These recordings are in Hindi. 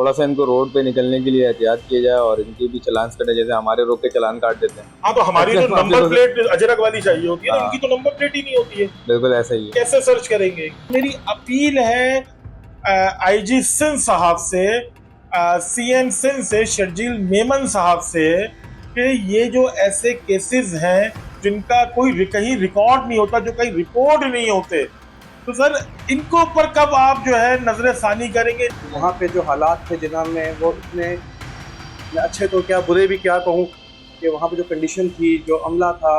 थोड़ा सा इनको रोड पे निकलने के लिए एहतियात किया जाए और इनकी भी चालान कटे, जैसे हमारे रोक के चालान काट देते हैं। हाँ, तो हमारी तो नंबर प्लेट अजरक वाली चाहिए होती है, इनकी तो नंबर प्लेट ही नहीं होती है। बिल्कुल ऐसा ही है। कैसे सर्च करेंगे? मेरी अपील है आईजी सिंध साहब से, सीएम सिंध से शर्जील मेमन साहब से, कि ये जो ऐसे केसेस हैं जिनका कोई कहीं रिकॉर्ड नहीं होता, जो कहीं रिपोर्ट नहीं होते, तो सर इनको ऊपर कब आप जो है नजर सानी करेंगे? वहाँ पे जो हालात थे जनाब में, वो इतने अच्छे तो क्या बुरे भी क्या कहूँ, कि वहाँ पे जो कंडीशन थी, जो अमला था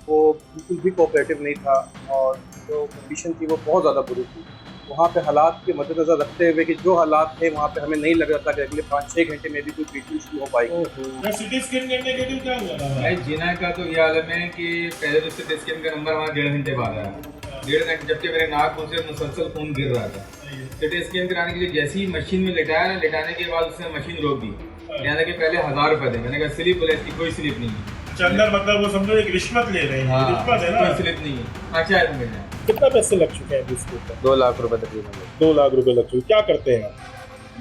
वो बिल्कुल भी कोऑपरेटिव नहीं था और जो कंडीशन थी वो बहुत ज़्यादा बुरी थी। वहाँ पे हालात के मद्देनज़र रखते हुए कि जो हालात थे वहाँ पे हमें नहीं लग रहा था कि अगले 5-6 घंटे में भी कोई ट्रीटमेंट शुरू हो पाएगी। सिटी स्कैन करने के लिए क्या हुआ था भाई? जिना का तो ये आलम है कि पहले तो सिटी स्कैन का नंबर वहाँ 1.5 घंटे बाद आया, 1.5 घंटे, जबकि मेरे नाक से मुसलसल खून गिर रहा था। सिटी स्कैन कराने के लिए जैसे ही मशीन में लेटाया ना, लेटाने के बाद उसने मशीन रोक दी, यानी कि पहले 1000 रुपए दे। मैंने कहा स्लिप बोले, इसकी कोई स्लिप नहीं है। अंदर मतलब वो समझो एक रिश्वत ले रहे हैं। रिश्वत है ना, कोई स्लिप नहीं है। अच्छा है मिल जाए। कितना पैसे लग चुके हैं इसके ऊपर? 2 लाख रुपए तकरीबन। 2 लाख रुपए लग चुके। क्या करते हैं आप?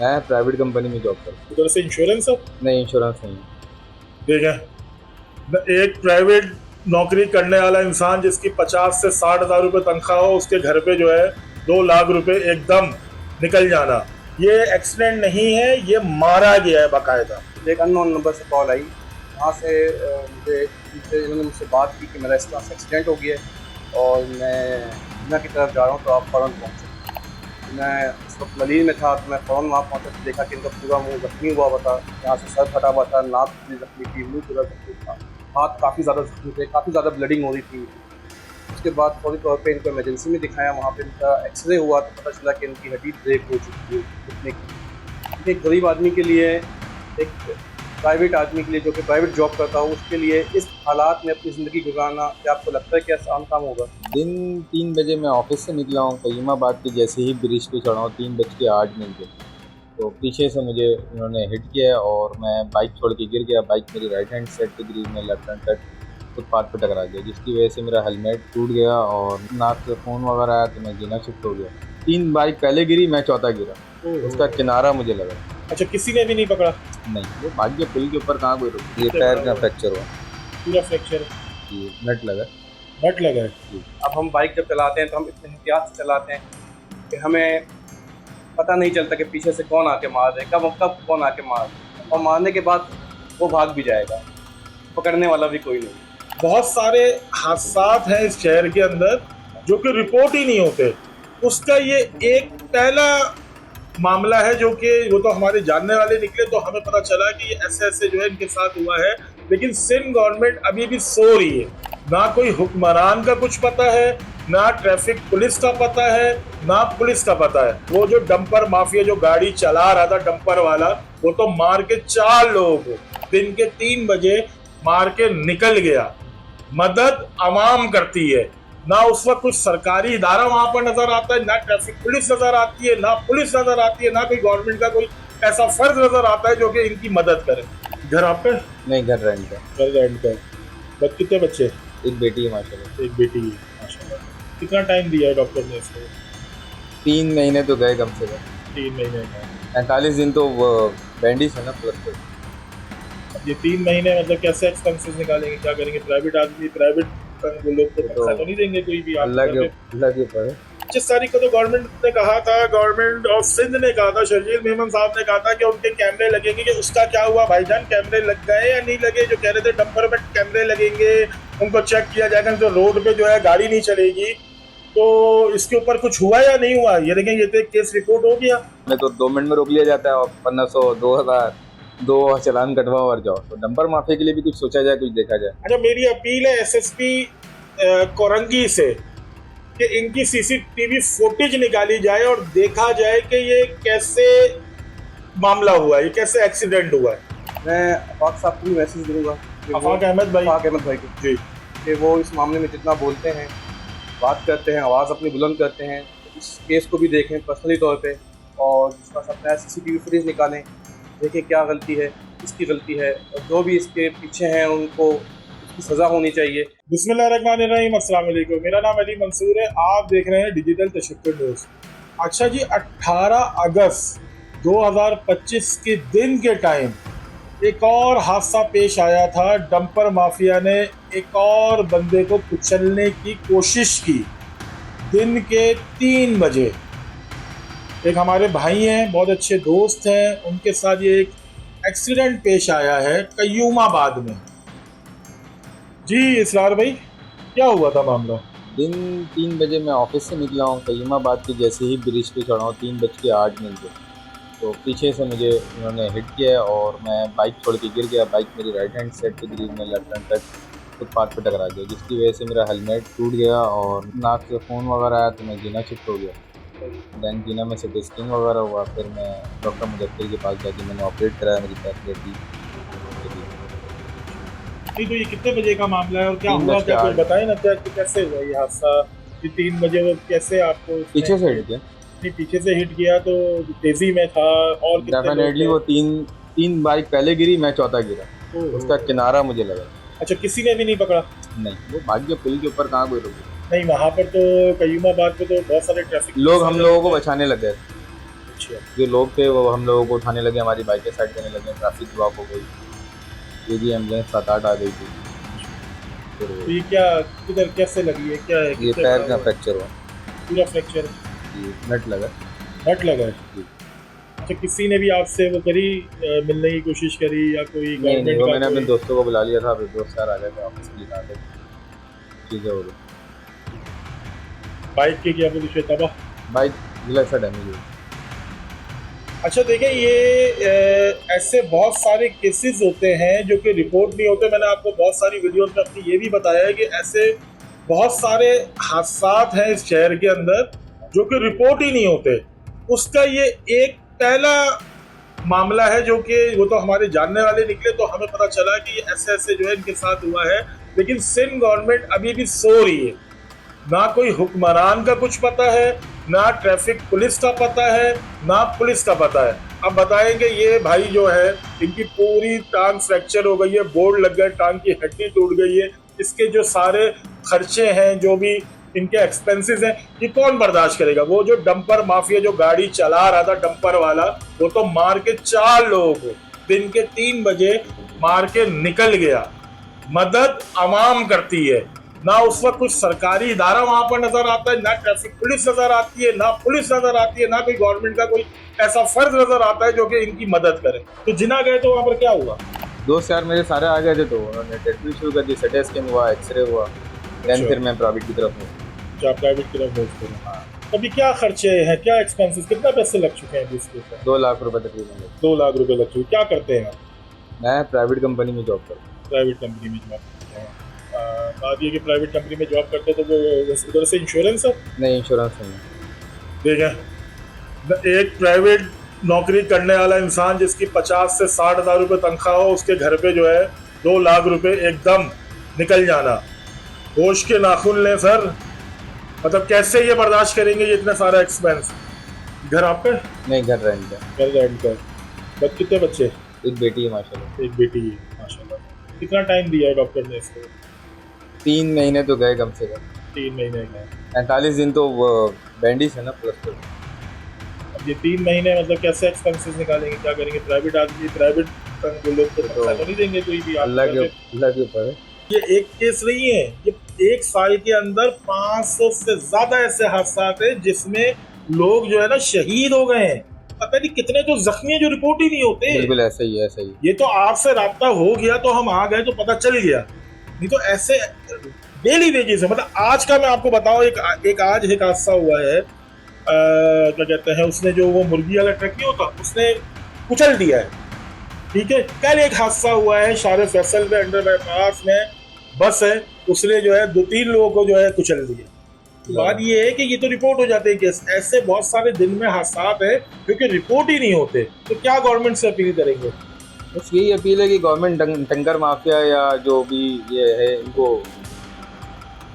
मैं प्राइवेट कंपनी में जॉब करता हूँ। उधर से इंश्योरेंस है? नहीं, इंश्योरेंस नहीं। देखें, एक प्राइवेट नौकरी करने वाला इंसान जिसकी 50 से 60 हज़ार रुपये तनख्वाह हो, उसके घर पे जो है 2 लाख रुपए एकदम निकल जाना, ये एक्सीडेंट नहीं है, ये मारा गया है बाकायदा। एक अननोन नंबर से कॉल आई, वहाँ से इन्होंने मुझसे बात की कि मेरा इस तरह से एक्सीडेंट हो गया है और मैं जिना की तरफ जा रहा हूँ, तो आप फ़ौरन पहुँचो। मैं उस वक्त मलीर में था, तो मैं फ़ौरन वहाँ पहुँचा तो देखा कि इनका पूरा मुँह जख्मी हुआ हुआ था, यहाँ से सर फटा हुआ था, नाक भी जख्मी थी, मुँह पूरा जख्मी था, हाथ काफ़ी ज़्यादा जख्मी थे, काफ़ी ज़्यादा ब्लडिंग हो रही थी। उसके बाद फौरी तौर पे इनको इमरजेंसी में दिखाया, वहाँ पे इनका एक्सरे हुआ तो पता चला कि इनकी हड्डी ब्रेक हो चुकी है घुटने की। एक गरीब आदमी के लिए, एक प्राइवेट आदमी के लिए जो कि प्राइवेट जॉब करता हो, उसके लिए इस हालात में अपनी ज़िंदगी गुजारना, क्या आपको लगता है कि आसान काम होगा? दिन 3 बजे मैं ऑफिस से निकला हूँ, कईमाबाद के जैसे ही ब्रिज पे चढ़ा हूँ 3:08 तो पीछे से मुझे उन्होंने हिट किया और मैं बाइक छोड़ के गिर गया। बाइक मेरी राइट हैंड साइड पे गिरी, मैं लेफ्ट हैंड साइड फुटपाथ पे टकरा गया, जिसकी वजह से मेरा हेलमेट टूट गया और नाक से खून वगैरह आया, तो मैं जीना शिफ्ट हो गया। 3 बाइक पहले गिरी, मैं चौथा गिरा, उसका किनारा मुझे लगा। अच्छा, किसी ने भी नहीं पकड़ा? नहीं, वो भाग्य पुल के ऊपर कहाँ कोई रुक। ये पैर का फ्रैक्चर हुआ, पूरा फ्रैक्चर? ये नट लगा। नट लगा है। अब हम बाइक जब चलाते हैं तो हम इतने एहतियात से चलाते हैं कि हमें पता नहीं चलता कि पीछे से कौन आके मार रहे, कब कौन आके मार रहे, और मारने के बाद वो भाग भी जाएगा, पकड़ने वाला भी कोई नहीं। बहुत सारे हादसात हैं इस शहर के अंदर जो कि रिपोर्ट ही नहीं होते। उसका ये एक पहला मामला है जो कि वो तो हमारे जानने वाले निकले, तो हमें पता चला कि ये ऐसे ऐसे जो है इनके साथ हुआ है। लेकिन सिंध गवर्नमेंट अभी भी सो रही है, ना कोई हुक्मरान का कुछ पता है, ना ट्रैफिक पुलिस का पता है, ना पुलिस का पता है। वो जो डंपर माफिया जो गाड़ी चला रहा था, डंपर वाला, वो तो मार के 4 लोगों को दिन के 3 बजे मार के निकल गया। मदद आवाम करती है, ना उस वक्त कुछ सरकारी इदारा वहां पर नजर आता है, ना ट्रैफिक पुलिस नजर आती है, ना पुलिस नजर आती है, ना कोई गवर्नमेंट का कोई ऐसा फर्ज नजर आता है जो कि इनकी मदद करे। घर आपका? नहीं, घर रेंट का। घर रेंट का। कितने बच्चे? एक बेटी है माशाल्लाह। एक बेटी है माशाल्लाह। कितना टाइम दिया है डॉक्टर ने इसको? 3 महीने तो गए कम से कम। 3 महीने। 45 दिन तो बैंडेज है ना प्लस। ये 3 महीने मतलब कैसे एक्सपेंसेस निकालेंगे, क्या करेंगे? प्राइवेट आदमी, प्राइवेट लोग तो पैसा तो नहीं देंगे कोई भी। अल्लाह के ऊपर है। 25 तारीख को तो गवर्नमेंट ने कहा था, गवर्नमेंट ऑफ सिंध ने कहा था, शर्जील मेमन साहब ने कहा था कि उनके कैमरे लगेंगे। कि उसका क्या हुआ भाईजान? कैमरे लग गए या नहीं लगे? जो कह रहे थे डंपर में कैमरे लगेंगे, उनको चेक किया जाएगा, जो रोड पे जो है गाड़ी नहीं चलेगी, तो इसके ऊपर कुछ हुआ या नहीं हुआ? ये देखें, ये तो एक केस रिपोर्ट हो गया। मैं तो 2 मिनट में रोक लिया जाता है और 1500, 2000 2 चालान कटवाओ और जाओ। तो डंपर माफिया के लिए भी कुछ सोचा जाए, कुछ देखा जाए। अच्छा, मेरी अपील है एसएसपी कोरंगी से कि इनकी सीसीटीवी फुटेज निकाली जाए और देखा जाए कि ये कैसे मामला हुआ है, ये कैसे एक्सीडेंट हुआ है। मैं अफाक साहब को भी मैसेज दूंगा, अफाक अहमद भाई को जी, कि वो इस मामले में जितना बोलते हैं, बात करते हैं, आवाज़ अपनी बुलंद करते हैं, इस केस को भी देखें पर्सनली तौर पे और जिसका सबका सीसीटीवी फुटेज निकालें, देखें क्या गलती है, किसकी गलती है, और जो भी इसके पीछे हैं उनको उसकी सज़ा होनी चाहिए। बिस्मिल्लाहिर्रहमानिर्रहीम, अस्सलाम वालेकुम। मेरा नाम अली मंसूर है, आप देख रहे हैं डिजिटल तशक्कुर न्यूज़। अच्छा जी, 18 अगस्त 2025 के दिन के टाइम एक और हादसा पेश आया था। डंपर माफिया ने एक और बंदे को कुचलने की कोशिश की दिन के 3 बजे। एक हमारे भाई हैं, बहुत अच्छे दोस्त हैं, उनके साथ ये एक एक्सीडेंट पेश आया है कयूमाबाद में। जी इसरार भाई, क्या हुआ था मामला? दिन 3 बजे मैं ऑफिस से निकला हूँ, कयूमाबाद के जैसे ही ब्रिज पे चढ़ा हूँ 3:08 तो पीछे से मुझे उन्होंने हिट किया और मैं बाइक छोड़ के गिर गया। बाइक मेरी राइट हैंड साइड पे गिरी, मैं लेफ्ट हैंड साइड फुटपाथ पे टकरा गया, जिसकी वजह से मेरा हेलमेट टूट गया और नाक से खून वगैरह आया तो मैं जीना शिफ्ट हो गया। दैन जीना में सिटी स्कैन वगैरह हुआ, फिर मैं डॉक्टर मुदत्तिर के पास जाके मैंने ऑपरेट कराया, मेरी फैसिलिटी। नहीं तो ये कितने बजे का मामला है और क्या 3 हुआ, बज के क्या कुछ 8 बताए ना, क्या कैसे हुआ ये हादसा? कि 3 बजे वो कैसे आपको पीछे से हिट किया। नहीं, पीछे से हिट किया तो तेजी में था और कितने लोग डेफिनेटली थे? वो तीन बाइक पहले गिरी, मैं चौथा गिरा, उसका किनारा मुझे लगा। अच्छा, किसी ने भी नहीं पकड़ा? नहीं, वो भाग गया, पुल के ऊपर कहाँ कोई रुके। नहीं, वहाँ पर तो कयूमाबाद पे तो बहुत सारे ट्रैफिक लोग हम लोगों को बचाने लगे, अच्छा, जो लोग थे वो हम लोगों को उठाने लगे, हमारी बाइकें साइड करने लगे, ट्रैफिक ब्लॉक हो गई। ये जी एम्बुलेंस 7-8 आ गई थी। फिर तो ये क्या किधर कैसे लगी है, क्या है? ये किससे पैर पड़ा का हुआ? फ्रैक्चर हुआ, पूरा फ्रैक्चर, ये नट लगा। हट लगा है। जी। अच्छा, किसी ने भी आपसे वो करी, मिलने की कोशिश करी या कोई नहीं, गवर्नमेंट वो का मैंने अपने कोई? दोस्तों को बुला लिया था, फिर दोस्त यार आ गए थे, ऑफिस के लिए आ गए, चीज़ें हो गई। बाइक की क्या पोजीशन तबाह? बाइक जिला सा डैमेज हुई। अच्छा देखिए, ये ऐसे बहुत सारे केसेस होते हैं जो कि रिपोर्ट नहीं होते। मैंने आपको बहुत सारी वीडियोस में अपनी ये भी बताया है कि ऐसे बहुत सारे हादसात हैं इस शहर के अंदर जो कि रिपोर्ट ही नहीं होते। उसका ये एक पहला मामला है जो कि वो तो हमारे जानने वाले निकले तो हमें पता चला कि ये ऐसे ऐसे जो है इनके साथ हुआ है। लेकिन सिंध गवर्नमेंट अभी भी सो रही है, ना कोई हुक्मरान का कुछ पता है, ना ट्रैफिक पुलिस का पता है, ना पुलिस का पता है। अब बताएंगे ये भाई जो है इनकी पूरी टांग फ्रैक्चर हो गई है, बोर्ड लग गए, टांग की हड्डी टूट गई है, इसके जो सारे खर्चे हैं, जो भी इनके एक्सपेंसेस हैं, ये कौन बर्दाश्त करेगा? वो जो डंपर माफिया जो गाड़ी चला रहा था डंपर वाला, वो तो मार के 4 लोगों को दिन के 3 बजे मार के निकल गया। मदद आवाम करती है, ना उस वक्त कुछ सरकारी इदारा वहां पर नजर आता है, ना ट्रैफिक पुलिस नजर आती है, ना पुलिस नजर आती है, ना कोई गवर्नमेंट का कोई ऐसा फर्ज नजर आता है जो कि इनकी मदद करे। तो जिना गए तो वहां पर क्या हुआ? दोस्त यार मेरे सारे आ गए थे, तो उन्होंने ट्रीटमेंट शुरू कर दी, सिटी स्कैन हुआ, एक्सरे हुआ, देन फिर मैं प्राइवेट की तरफ हूँ। जो प्राइवेट की तरफ भेजते हैं, अभी क्या खर्चे हैं, क्या एक्सपेंसेस, कितना पैसे लग चुके हैं इसके ऊपर? 2 लाख रुपए तकरीबन। 2 लाख रुपए लग चुके। क्या करते हैं आप? मैं प्राइवेट कंपनी में जॉब करता हूँ। प्राइवेट कंपनी में जॉब करते हैं। बात ये कि प्राइवेट कंपनी में जॉब करते हैं तो वो उधर से इंश्योरेंस है? नहीं, इंश्योरेंस नहीं है। देखें, एक प्राइवेट नौकरी करने वाला इंसान जिसकी 50 से 60 हज़ार रुपये तनख्वाह हो, उसके घर पे जो है 2 लाख रुपए एकदम निकल जाना, होश के नाखून लें सर। मतलब कैसे ये बर्दाश्त करेंगे ये इतने सारा एक्सपेंस? घर आपका? नहीं, घर रेंट है। घर रेंट का। बस कितने बच्चे? एक बेटी है माशाल्लाह। एक बेटी है माशाल्लाह। कितना टाइम दिया है डॉक्टर ने इसको? 3 महीने तो गए कम से कम। 3 महीने गए। 45 दिन तो वो बैंडिज है ना प्लस। अब ये 3 महीने मतलब कैसे एक्सपेंसेस निकालेंगे, क्या करेंगे? प्राइवेट आदमी, प्राइवेट लोग तो पैसा तो नहीं देंगे कोई भी। अल्लाह के ऊपर है। ये एक केस नहीं है, ये 1 साल के अंदर 500 से ज्यादा ऐसे हादसा है जिसमें लोग जो है ना शहीद हो गए हैं। पता नहीं कितने तो जख्मी हैं जो रिपोर्ट ही नहीं होते। बिल्कुल ऐसा ही है, ऐसा ही। ये तो आपसे राब्ता हो गया तो हम आ गए तो पता चल गया, नहीं तो ऐसे डेली वेजेस है। मतलब आज का मैं आपको बताऊं, एक आज एक हादसा हुआ है, क्या कहते हैं, उसने जो वो मुर्गी वाला ट्रक नहीं होता उसने कुचल दिया है, ठीक है। कल एक हादसा हुआ है शारे फैसल में, अंडर बाईपास में बस है, उसने जो है 2-3 लोगों को जो है कुचल दिया। बात ये है कि ये तो रिपोर्ट हो जाते हैं केस, ऐसे बहुत सारे दिन में हादसा है क्योंकि रिपोर्ट ही नहीं होते। तो क्या गवर्नमेंट से अपील करेंगे? बस यही अपील है कि गवर्नमेंट टंकर माफिया या जो भी ये है इनको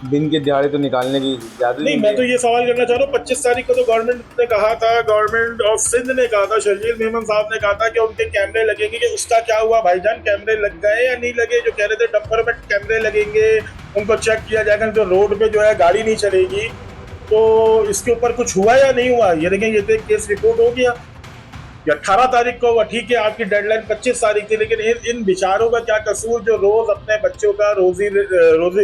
दिन के दिहाड़े तो निकालने की ज़्यादा नहीं, मैं तो ये सवाल करना चाह रहा हूँ, 25 तारीख को तो गवर्नमेंट ने कहा था, गवर्नमेंट ऑफ सिंध ने कहा था, शर्जील मेमन साहब ने कहा था कि उनके कैमरे लगेंगे, कि उसका क्या हुआ भाईजान? कैमरे लग गए या नहीं लगे? जो कह रहे थे डंपर में कैमरे लगेंगे, उनको चेक किया जाएगा, तो रोड पे जो है गाड़ी नहीं चलेगी। तो इसके ऊपर कुछ हुआ या नहीं हुआ? ये देखें, ये तो केस रिपोर्ट हो गया। या 18 तारीख को, वो ठीक है आपकी डेडलाइन 25 तारीख थी, लेकिन इन बेचारों का क्या कसूर जो रोज अपने बच्चों का रोजी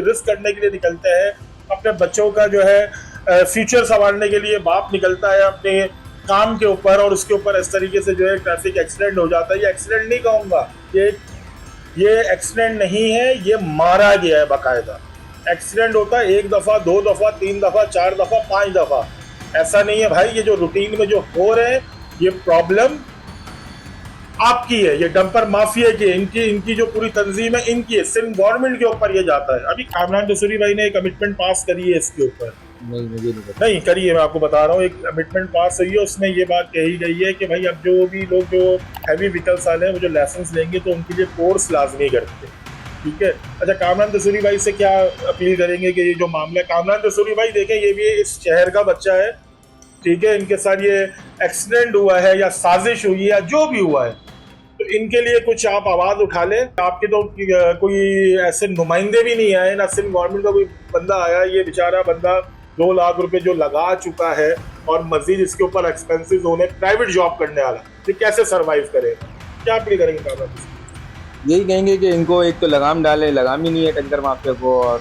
रिस्क करने के लिए निकलते हैं, अपने बच्चों का जो है फ्यूचर संभालने के लिए बाप निकलता है अपने काम के ऊपर, और उसके ऊपर इस तरीके से जो है ट्रैफिक एक्सीडेंट हो जाता है। ये एक्सीडेंट नहीं कहूँगा, ये एक्सीडेंट नहीं है, ये मारा गया है बाकायदा। एक्सीडेंट होता है 1 दफ़ा, 2 दफ़ा, 3 दफ़ा, 4 दफ़ा, 5 दफ़ा, ऐसा नहीं है भाई। ये जो रूटीन में जो हो रहे हैं, ये प्रॉब्लम आपकी है, ये डंपर माफिया की है, इनकी जो पूरी तंजीम है इनकी है, सिंध गवर्नमेंट के ऊपर ये जाता है। अभी कामरान दसूरी भाई ने एक कमिटमेंट पास करी है इसके ऊपर, नहीं मुझे नहीं पता। नहीं करी है, मैं आपको बता रहा हूँ, एक कमिटमेंट पास हुई है, उसमें ये बात कही गई है कि भाई अब जो भी लोग जो हैवी व्हीकल्स वाले हैं वो जो लाइसेंस लेंगे तो उनके लिए कोर्स लाजमी करते हैं, ठीक है। अच्छा, कामरान दसूरी भाई से क्या अपील करेंगे कि ये जो मामला है, कामरान दसूरी भाई देखें ये भी इस शहर का बच्चा है, ठीक है, इनके साथ ये एक्सीडेंट हुआ है या साजिश हुई है या जो भी हुआ है, तो इनके लिए कुछ आप आवाज़ उठा लें। आपके तो कोई ऐसे नुमाइंदे भी नहीं आए, ना सिंध गवर्नमेंट का कोई बंदा आया। ये बेचारा बंदा 2 लाख रुपए जो लगा चुका है और मजीद इसके ऊपर एक्सपेंसेस होने, प्राइवेट जॉब करने वाला, ये कैसे सर्वाइव करेगा? क्या अपील करेंगे कामरान? यही कहेंगे कि इनको एक तो लगाम डालें, लगाम ही नहीं है टैंकर माफिया को और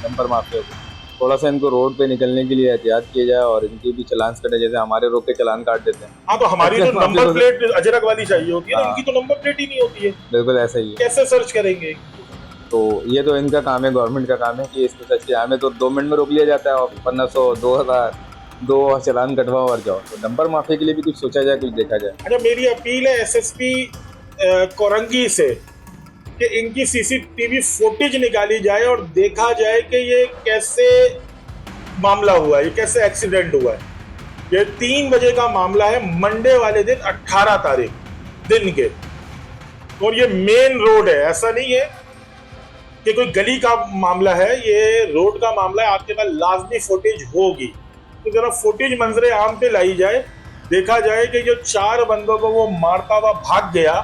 डंपर माफिया को। थोड़ा सा इनको रोड पे निकलने के लिए एहतियात किया जाए और इनकी भी चलान कटे, जैसे हमारे रोक के चलान काट देते हैं। हाँ, तो हमारी तो नंबर प्लेट अजरक वाली चाहिए होती है ना, इनकी तो नंबर प्लेट ही नहीं होती है। बिल्कुल ऐसा ही है। कैसे सर्च करेंगे? तो ये तो इनका काम है, गवर्नमेंट का काम है कि इसको सच के हमें तो 2 मिनट में रोक लिया जाता है और 1500, 2000, 2 चलान कटवाओ और जाओ। तो डंपर माफिया के लिए भी कुछ सोचा जाए, कुछ देखा जाए। अच्छा, मेरी अपील है एसएसपी कोरंगी से कि इनकी सीसीटीवी फुटेज निकाली जाए और देखा जाए कि ये कैसे मामला हुआ है, ये कैसे एक्सीडेंट हुआ है। ये 3 बजे का मामला है, मंडे वाले दिन 18 तारीख दिन के, और ये मेन रोड है, ऐसा नहीं है कि कोई गली का मामला है, ये रोड का मामला है। आपके पास लाजमी फुटेज होगी, तो जरा फुटेज मंजरे आम पे लाई जाए, देखा जाए कि जो 4 बंदों को वो मारता हुआ भाग गया,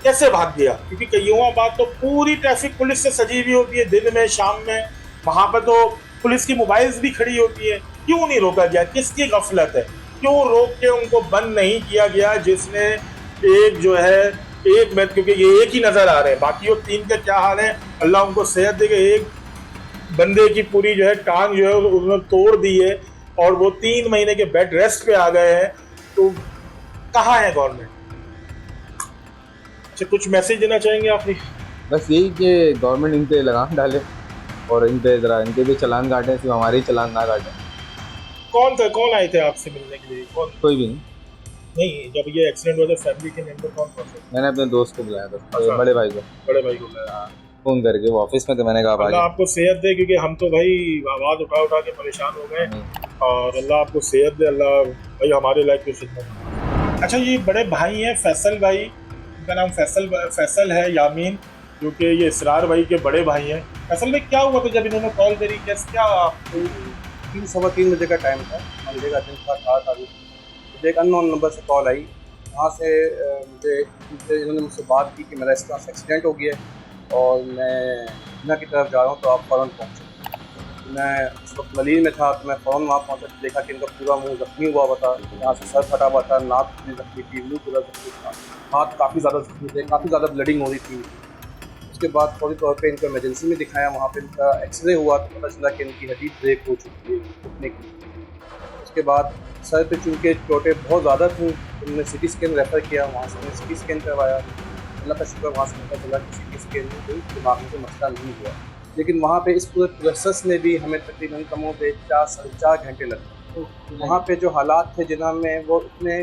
कैसे भाग गया। क्योंकि कईयों बात तो पूरी ट्रैफिक पुलिस से सजी हुई होती है, दिन में शाम में, वहां पर तो पुलिस की मोबाइल्स भी खड़ी होती है। क्यों नहीं रोका गया? किसकी गफलत है? क्यों रोक के उनको बंद नहीं किया गया? जिसने एक जो है एक में, क्योंकि ये एक ही नजर आ रहे हैं, बाकी वो 3 के क्या हाल है, अल्लाह उनको सेहत देगा। एक बंदे की पूरी जो है टांग जो है उन्होंने तोड़ दी है और वो 3 महीने के बेड रेस्ट पे आ गए हैं। तो कहाँ है गवर्नमेंट? अच्छा, कुछ मैसेज देना चाहेंगे आप? बस यही कि गवर्नमेंट इन पे लगाम डाले और इन पे जरा इनके भी चलान काटें, सिर्फ हमारे ही चलान ना काटें। कौन आए थे आपसे मिलने के लिए? कौन? कोई भी नहीं, जब ये एक्सीडेंट हुआ था फैमिली के मेंबर कौन थे? मैंने अपने दोस्त को बुलाया था, अच्छा। बड़े भाई को। बड़े भाई को बुलाया फ़ोन करके, वो ऑफिस में थे, मैंने कहा अल्लाह आपको सेहत दे, क्योंकि हम तो भाई आवाज़ उठा उठा के परेशान हो गए, और अल्लाह आपको सेहत दे, अल्लाह भाई हमारे लायक की खिदमत। अच्छा, ये बड़े भाई हैं फैसल भाई, इनका नाम फैसल है, यामीन, जो कि ये इसरार भाई के बड़े भाई हैं। फैसल भाई, क्या हुआ था जब इन्होंने कॉल करी? क्या 3-3:15 बजे का टाइम था, मंडे का दिन था, 18 तारीख। मुझे एक अननोन नंबर से कॉल आई, वहाँ से इन्होंने मुझसे बात की कि मेरा इस तरह से एक्सीडेंट हो गया है और मैं बिना की तरफ जा रहा हूँ, तो आप फ़ौरन पहुँचो। मैं उस वक्त मलीर में था, तो मैं फ़ौरन वहाँ पहुँचा, तो देखा कि इनका पूरा मुँह ज़ख्मी हुआ हुआ था, यहाँ से सर फटा हुआ था, नाक भी ज़ख्मी थी, मुँह पूरा ज़ख्मी था, हाथ काफ़ी ज़्यादा ज़ख्मी थे, काफ़ी ज़्यादा ब्लडिंग हो रही थी। उसके बाद फौरी तौर पे इनको इमरजेंसी में दिखाया, वहाँ पे इनका एक्सरे हुआ, तो पता चला कि इनकी हड्डी ब्रेक हो चुकी है घुटने की। उसके बाद सर पे चूँकि चोटें बहुत ज़्यादा थी, उन्होंने सिटी स्कैन रेफ़र किया, वहाँ से हमने सिटी स्कैन करवाया। अल्लाह का शुक्र, वहाँ से पता चला कि सिटी स्कैन में कोई दिमाग में कोई मसला नहीं हुआ, लेकिन वहाँ पे इस पूरे प्रोसेस में भी हमें तकरीबन कम हो गए 4-4.5 घंटे लगे। तो वहाँ पे जो हालात थे जिन्ना में, वो इतने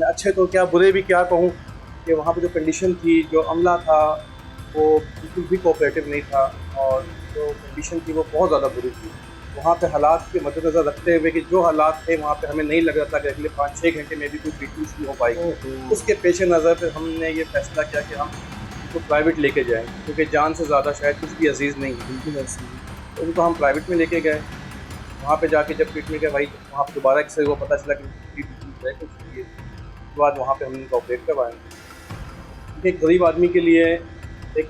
अच्छे तो क्या बुरे भी क्या कहूँ, कि वहाँ पे जो कंडीशन थी, जो अमला था, वो बिल्कुल भी कोऑपरेटिव नहीं था, और जो कंडीशन थी वो बहुत ज़्यादा बुरी थी। वहाँ पे हालात के मद्देनज़र रखते हुए कि जो हालात थे वहाँ पे हमें नहीं लग रहा था कि अगले 5-6 घंटे में भी कोई ट्रीटमेंट शुरू हो पाएगी, उसके पेश नज़र पर हमने ये फैसला किया कि हम उनको प्राइवेट लेके जाएँ, क्योंकि जान से ज़्यादा शायद कुछ भी अजीज़ नहीं है। बिल्कुल ऐसे तो उनको हम प्राइवेट में लेके गए। वहाँ पे जाके जब ट्रीटमेंट करवाई, वहाँ पर दोबारा एक्सरे हुआ, पता चला कि ट्रीटमेंट है कुछ चाहिए। उसके बाद वहाँ पर हमने उनको ऑपरेट करवाया। एक गरीब आदमी के लिए एक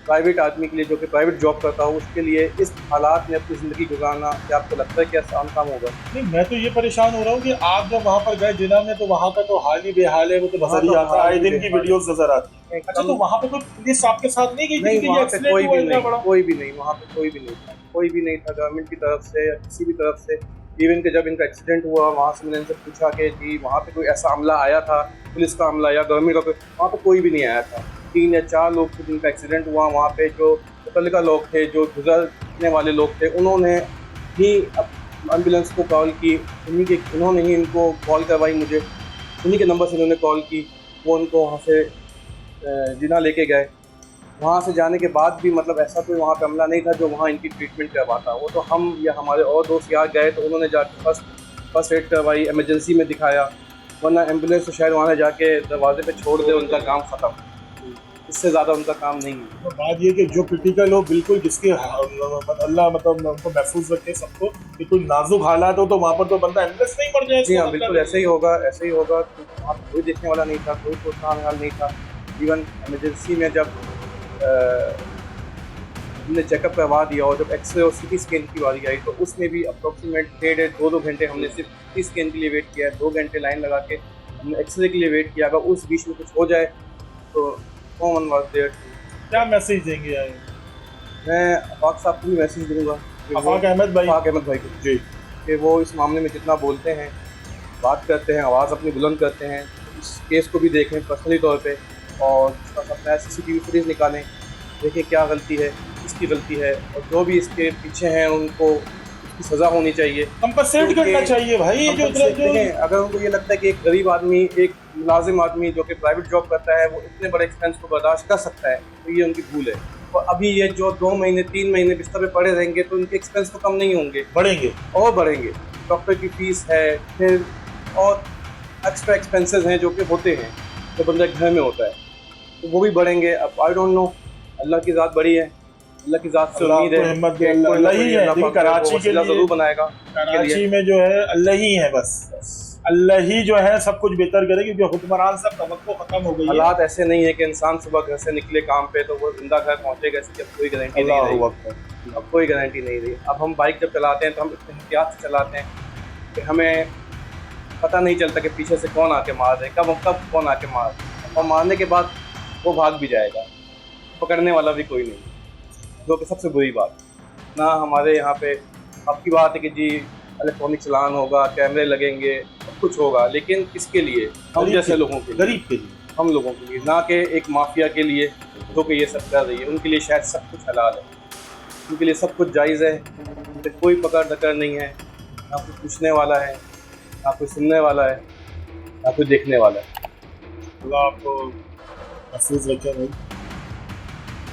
प्राइवेट आदमी के लिए, जो कि प्राइवेट जॉब करता हो, उसके लिए इस हालात में अपनी ज़िंदगी गुजारना, क्या आपको लगता है कि आसान काम होगा? नहीं, मैं तो ये परेशान हो रहा हूँ कि आप जब वहाँ पर गए जिला में, तो वहाँ का तो हाल ही बेहाल है, वो तो नजर ही आता है, आए दिन की वीडियोस नजर आती है। अच्छा, तो वहाँ पे कोई पुलिस आपके साथ नहीं गई थी? नहीं, कि वहाँ ये पे एक्सीडेंट कोई हुआ भी इतना नहीं, बड़ा? कोई भी नहीं, वहाँ पे कोई भी नहीं था, कोई भी नहीं था गवर्नमेंट की तरफ से या किसी भी तरफ से। इवन कि जब इनका एक्सीडेंट हुआ, वहाँ से मैंने इनसे पूछा कि जी वहाँ पे कोई ऐसा अमला आया था, पुलिस का अमला या गवर्नमेंट का कोई, वहाँ पे कोई भी नहीं आया था। 3 या 4 लोग थे जिनका एक्सीडेंट हुआ, वहाँ पे जो मुतल्लिका लोग थे, जो गुजरने वाले लोग थे, उन्होंने ही एम्बुलेंस को कॉल की, उन्होंने ही इनको कॉल करवाई मुझे, उन्हीं के नंबर से उन्होंने कॉल की, वो उनको वहाँ से जिना लेके गए। वहाँ से जाने के बाद भी मतलब ऐसा कोई वहाँ पे अमला नहीं था जो वहाँ इनकी ट्रीटमेंट करवाता। वो तो हम या हमारे और दोस्त यहाँ गए तो उन्होंने जाके फर्स्ट एड करवाई, इमरजेंसी में दिखाया, वरना एम्बुलेंस तो शायद वहाँ जाके दरवाजे पे छोड़ दे, उनका काम ख़त्म। इससे ज़्यादा उनका काम नहीं है। तो बात ये कि जो क्रिटिकल हो, बिल्कुल जिसके अल्लाह मतलब उनको महफूज रखे सबको, कि कोई नाजुक हालात हो तो वहाँ पर तो बंदा एम्बुलेंस नहीं पड़ जाए। जी हाँ, बिल्कुल ऐसे ही होगा, ऐसे ही होगा। वहाँ पे कोई देखने वाला नहीं था, कोई प्रोत्साहन हाल नहीं था। इवन इमरजेंसी में जब हमने चेकअप करवा दिया और जब एक्सरे और सीटी स्कैन की बारी आई, तो उसमें भी अप्रॉक्सीमेट 1.5-2 घंटे हमने सिर्फ सीटी स्कैन के लिए वेट किया है। 2 घंटे लाइन लगा के हमने एक्सरे के लिए वेट किया। अगर उस बीच में कुछ हो जाए तो कॉमन वाज देयर। क्या मैसेज देंगे यार? मैं आफाक साहब को भी मैसेज दूंगा, आफाक अहमद भाई को जी, कि वो इस मामले में जितना बोलते हैं, बात करते हैं, आवाज़ अपनी बुलंद करते हैं, इस केस को भी देखें पर्सनली तौर पे और उसका अपना CCTV फुटेज निकालें, देखें क्या गलती है, किसकी गलती है, और जो भी इसके पीछे हैं उनको उसकी सज़ा होनी चाहिए। कंपनसेट करना चाहिए भाई। ये जो देखें, अगर उनको ये लगता है कि एक गरीब आदमी, एक मुलाजिम आदमी जो कि प्राइवेट जॉब करता है, वो इतने बड़े एक्सपेंस को बर्दाश्त कर सकता है, तो ये उनकी भूल है। और अभी ये जो 2 महीने 3 महीने बिस्तर पे पड़े रहेंगे तो उनके एक्सपेंस तो कम नहीं होंगे, बढ़ेंगे और बढ़ेंगे। डॉक्टर की फीस है, फिर और एक्स्ट्रा एक्सपेंसेस हैं जो कि होते हैं जो बंदा घर में होता है, तो वो भी बढ़ेंगे। अब आई डोंट नो, अल्लाह की ज़ात बड़ी है, अल्लाह की ज़ात से उम्मीद है कि अल्लाह ही है। देखिए कराची के लिए ज़रूर बनाएगा, कराची में जो है अल्लाह ही है, बस अल्लाह ही जो है सब कुछ बेहतर करेगी, क्योंकि हुक्मरान सब तवक्को खत्म हो गई है। हालात ऐसे नहीं है कि इंसान सुबह घर से निकले काम पे तो वो जिंदा घर पहुंचेगा, इसकी अब कोई गारंटी नहीं रही। अब कोई गारंटी नहीं रही। अब हम बाइक जब चलाते हैं तो हम इतने एहतियात से चलाते हैं कि हमें पता नहीं चलता कि पीछे से कौन आके मार दे, कब कौन आके मार दे, और मारने के बाद वो भाग भी जाएगा, पकड़ने वाला भी कोई नहीं, जो कि सबसे बुरी बात। ना हमारे यहाँ पे आपकी बात है कि जी इलेक्ट्रॉनिक चलान होगा, कैमरे लगेंगे, सब कुछ होगा, लेकिन किसके लिए? हम जैसे लोगों के लिए, गरीब के लिए, हम लोगों के लिए, ना कि एक माफिया के लिए जो कि ये सब कर रही है। उनके लिए शायद सब कुछ हलाल है, उनके लिए सब कुछ जायज़ है, उनसे कोई पकड़ दकड़ नहीं है, ना कोई पूछने वाला है, ना कोई सुनने वाला है, ना कोई देखने वाला है। अल्लाह आपको महफूज रखे भाई।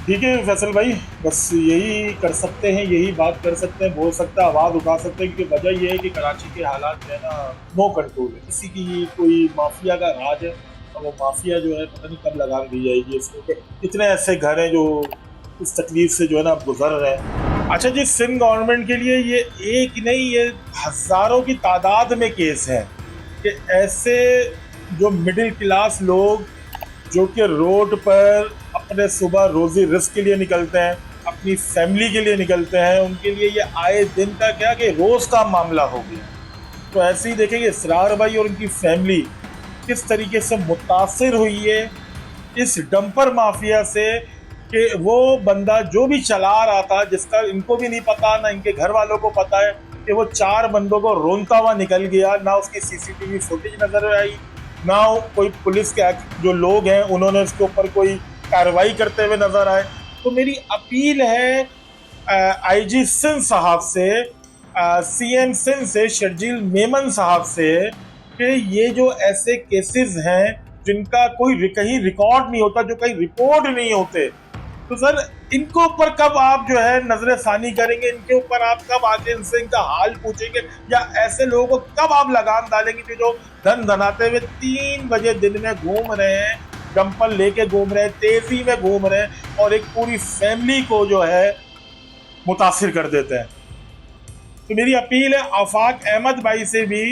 ठीक है फैसल भाई, बस यही कर सकते हैं, यही बात कर सकते हैं, बोल सकते हैं, आवाज़ उठा सकते हैं, क्योंकि वजह ये है कि कराची के हालात जो है ना, नो कंट्रोल है। किसी की कोई माफिया का राज है, और वो माफिया जो है पता नहीं कब लगाम दी जाएगी इसको। कितने ऐसे घर हैं जो इस तकलीफ से जो है ना गुजर रहे हैं। अच्छा जी, सिंध गवर्नमेंट के लिए ये एक नहीं, ये हज़ारों की तादाद में केस हैं कि ऐसे जो मिडिल क्लास लोग जो कि रोड पर अपने सुबह रोज़ी रिस्क के लिए निकलते हैं, अपनी फैमिली के लिए निकलते हैं, उनके लिए ये आए दिन का क्या कि रोज़ का मामला हो गया। तो ऐसे ही देखेंगे इसरार भाई और उनकी फैमिली किस तरीके से मुतासिर हुई है इस डंपर माफिया से, कि वो बंदा जो भी चला रहा था, जिसका इनको भी नहीं पता, ना इनके घर वालों को पता है, कि वो 4 बंदों को रोनता हुआ निकल गया। ना उसकी CCTV फुटेज नज़र आई, ना कोई पुलिस के जो लोग हैं उन्होंने उसके ऊपर कोई कार्रवाई करते हुए नज़र आए। तो मेरी अपील है IG सिंध साहब से, CM सिंध से शर्जील मेमन साहब से, कि ये जो ऐसे केसेस हैं जिनका कोई कहीं रिकॉर्ड नहीं होता, जो कहीं रिपोर्ट नहीं होते, तो सर इनको ऊपर कब आप जो है नजर सानी करेंगे, इनके ऊपर आप कब आके इनसे इनका हाल पूछेंगे, या ऐसे लोगों को कब आप लगाम डालेंगे जो धन धनाते हुए 3 बजे दिन में घूम रहे हैं, डंपर लेके घूम रहे हैं, तेजी में घूम रहे हैं, और एक पूरी फैमिली को जो है मुतासिर कर देते हैं। तो मेरी अपील है आफाक अहमद भाई से भी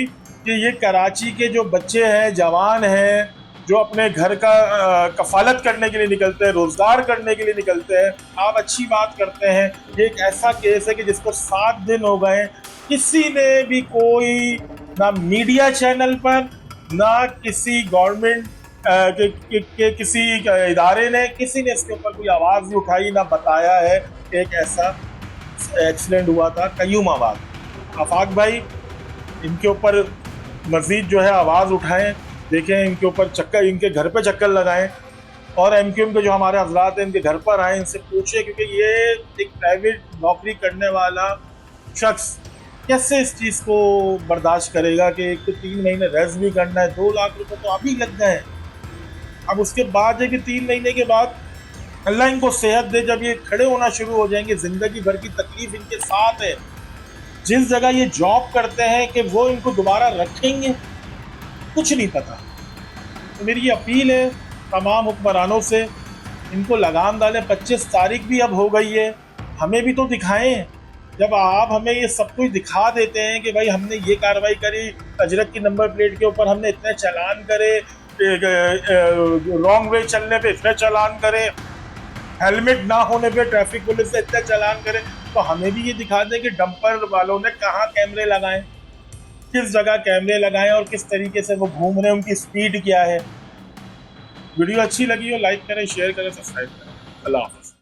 कि ये कराची के जो बच्चे हैं, जवान हैं, जो अपने घर का कफालत करने के लिए निकलते हैं, रोजगार करने के लिए निकलते हैं। आप अच्छी बात करते हैं। ये एक ऐसा केस है कि जिसको 7 दिन हो गए, किसी ने भी कोई ना मीडिया चैनल पर, ना किसी गवर्नमेंट के किसी इदारे ने, किसी ने इसके ऊपर कोई आवाज़ नहीं उठाई, ना बताया है एक ऐसा एक्सीडेंट हुआ था कयूमाबाद। आफाक भाई इनके ऊपर मज़ीद जो है आवाज़ उठाएं, देखें इनके ऊपर चक्कर, इनके घर पे चक्कर लगाएं और MQM के जो हमारे हजरात हैं इनके घर पर आए, इनसे पूछें, क्योंकि ये एक प्राइवेट नौकरी करने वाला शख्स कैसे इस चीज़ को बर्दाश्त करेगा कि एक तो 3 महीने रेस्ट भी करना है, 2 लाख रुपए तो अभी लग गए। अब उसके बाद है कि 3 महीने के बाद अल्लाह इनको सेहत दे, जब ये खड़े होना शुरू हो जाएंगे, ज़िंदगी भर की तकलीफ इनके साथ है। जिस जगह ये जॉब करते हैं कि वो इनको दोबारा रखेंगे, कुछ नहीं पता। तो मेरी ये अपील है तमाम हुक्मरानों से, इनको लगाम डालें। 25 तारीख भी अब हो गई है, हमें भी तो दिखाएं। जब आप हमें ये सब कुछ दिखा देते हैं कि भाई हमने ये कार्रवाई करी, अजरक की नंबर प्लेट के ऊपर हमने इतने चालान करे, रॉन्ग वे चलने पे इतने चालान करे, हेलमेट ना होने पे ट्रैफिक पुलिस से इतने चालान करे, तो हमें भी ये दिखा दें कि डंपर वालों ने कहाँ कैमरे लगाएं, किस जगह कैमरे लगाएं और किस तरीके से वो घूम रहे हैं, उनकी स्पीड क्या है। वीडियो अच्छी लगी हो लाइक करें, शेयर करें, सब्सक्राइब करें। अल्लाह।